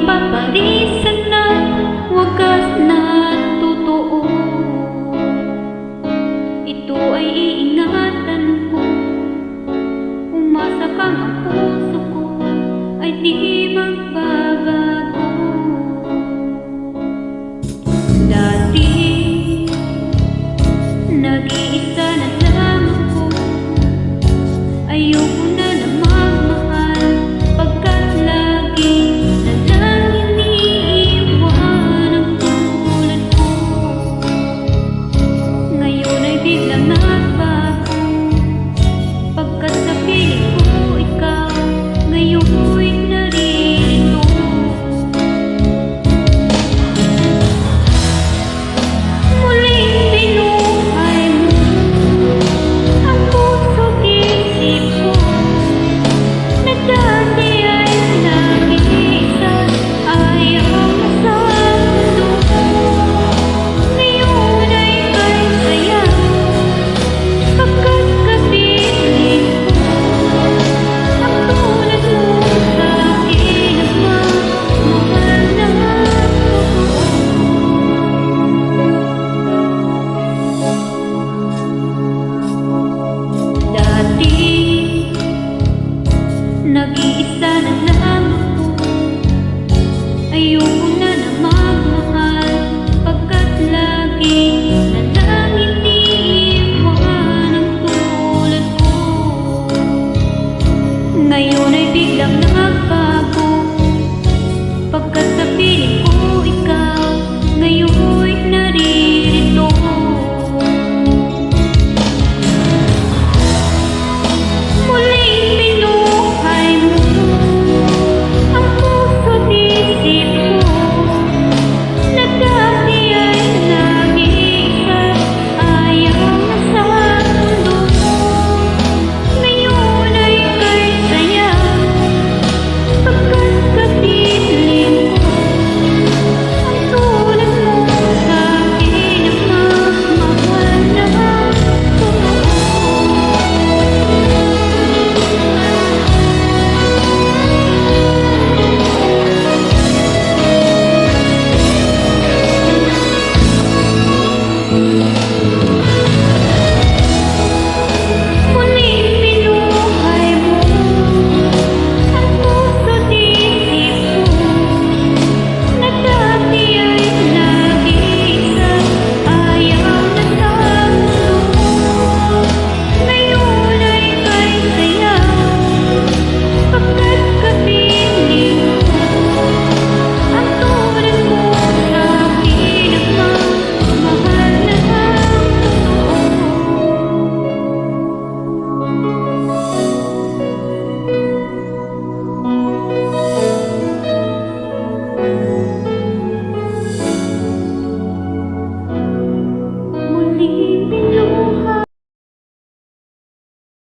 paparisan na wagas na totoo. Ito ay iingatan ko, umasa kang ang puso ko ay di magbabago. Dati nag-iisa na lang ako, ayoko na magmahal pagkat lagi na lang iniiwan ang tulad ko. Ngayon ay biglang nagbago pagkat sa piling ko ikaw ngayon'y naririto. Muling binuhay mo ang puso't isip ko na dati ay nag-iisa, ayaw na sa mundo. Ngayon ay may saya pagkat kapiling ko ang tulad mo sa akin ang mahal na totoo. Dati nag-iisa na lang ako, ayoko na magmahal pagkat lagi na lang iniiwan ang tulad ko. Ngayon ay biglang nagbago